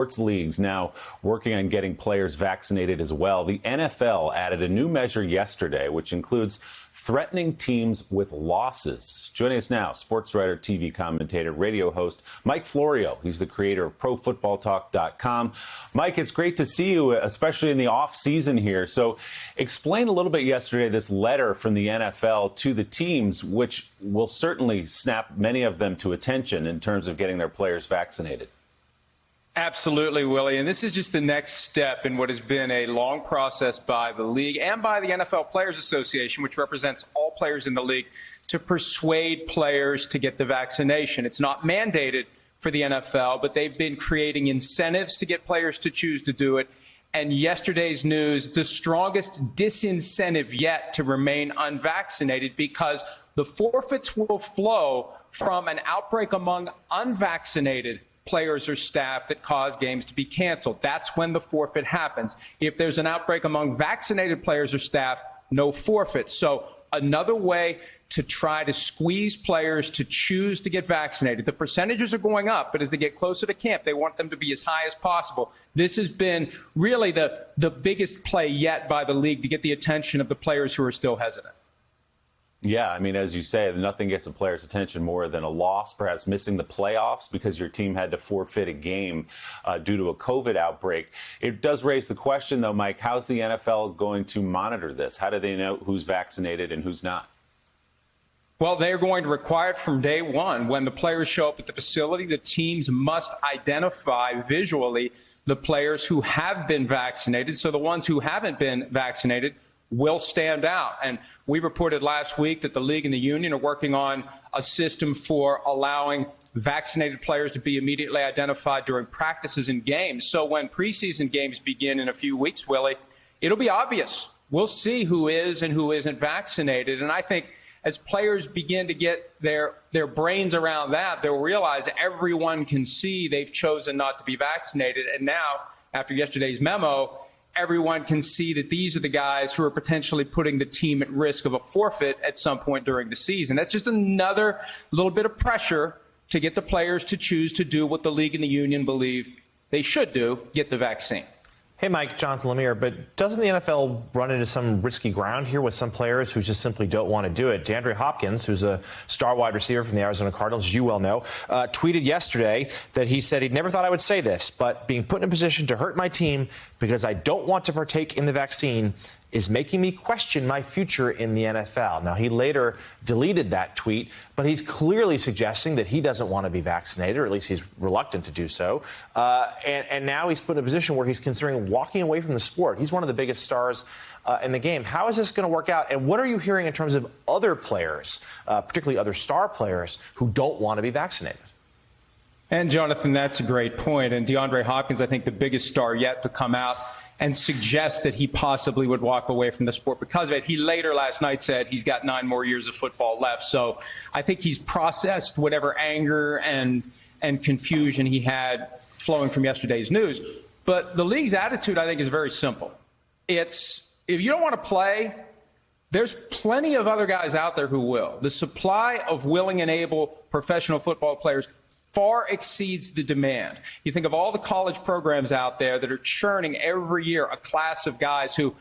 Sports leagues now working on getting players vaccinated as well. The NFL added a new measure yesterday, which includes threatening teams with losses. Joining us now, sports writer, TV commentator, radio host Mike Florio. He's the creator of ProFootballTalk.com. Mike, it's great to see you, especially in the off season here. So explain a little bit yesterday this letter from the NFL to the teams, which will certainly snap many of them to attention in terms of getting their players vaccinated. Absolutely, Willie. And this is just the next step in what has been a long process by the league and by the NFL Players Association, which represents all players in the league, to persuade players to get the vaccination. It's not mandated for the NFL, but they've been creating incentives to get players to choose to do it. And yesterday's news, the strongest disincentive yet to remain unvaccinated, because the forfeits will flow from an outbreak among unvaccinated players or staff that cause games to be canceled. That's when the forfeit happens. If there's an outbreak among vaccinated players or staff, no forfeit. So another way to try to squeeze players to choose to get vaccinated. The percentages are going up, but as they get closer to camp, they want them to be as high as possible. This has been really the biggest play yet by the league to get the attention of the players who are still hesitant. Yeah, I mean, as you say, nothing gets a player's attention more than a loss, perhaps missing the playoffs because your team had to forfeit a game due to a COVID outbreak. It does raise the question, though, Mike, how's the NFL going to monitor this? How do they know who's vaccinated and who's not? Well, they're going to require it from day one. When the players show up at the facility, the teams must identify visually the players who have been vaccinated. So the ones who haven't been vaccinated will stand out. And we reported last week that the league and the union are working on a system for allowing vaccinated players to be immediately identified during practices and games. So when preseason games begin in a few weeks, Willie, it'll be obvious. We'll see who is and who isn't vaccinated. And I think as players begin to get their brains around that, they'll realize everyone can see they've chosen not to be vaccinated. And now, after yesterday's memo, everyone can see that these are the guys who are potentially putting the team at risk of a forfeit at some point during the season. That's just another little bit of pressure to get the players to choose to do what the league and the union believe they should do, get the vaccine. Hey, Mike, Jonathan Lemire, but doesn't the NFL run into some risky ground here with some players who just simply don't want to do it? DeAndre Hopkins, who's a star wide receiver from the Arizona Cardinals, as you well know, tweeted yesterday that he said he'd never thought I would say this, but being put in a position to hurt my team because I don't want to partake in the vaccine is making me question my future in the NFL. Now, he later deleted that tweet, but he's clearly suggesting that he doesn't want to be vaccinated, or at least he's reluctant to do so. And now he's put in a position where he's considering walking away from the sport. He's one of the biggest stars in the game. How is this going to work out? And what are you hearing in terms of other players, particularly other star players, who don't want to be vaccinated? And, Jonathan, that's a great point. And DeAndre Hopkins, I think the biggest star yet to come out and suggest that he possibly would walk away from the sport because of it. He later last night said he's got 9 more years of football left. So I think he's processed whatever anger and confusion he had flowing from yesterday's news. But the league's attitude, I think, is very simple. It's if you don't want to play, there's plenty of other guys out there who will. The supply of willing and able professional football players far exceeds the demand. You think of all the college programs out there that are churning every year a class of guys who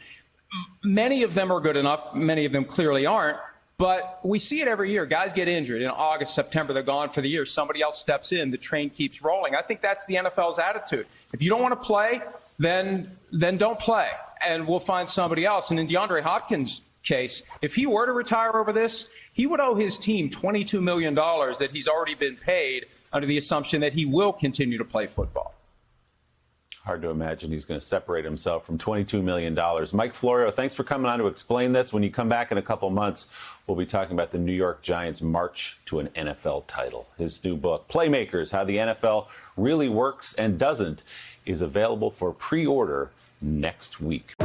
many of them are good enough, many of them clearly aren't, but we see it every year. Guys get injured in August, September, they're gone for the year. Somebody else steps in, the train keeps rolling. I think that's the NFL's attitude. If you don't want to play, then don't play, and we'll find somebody else. And in DeAndre Hopkins' case, if he were to retire over this, he would owe his team $22 million that he's already been paid under the assumption that he will continue to play football. Hard to imagine he's going to separate himself from $22 million. Mike Florio, thanks for coming on to explain this. When you come back in a couple months, we'll be talking about the New York Giants' march to an NFL title. His new book, Playmakers, How the NFL Really Works and Doesn't, is available for pre-order next week.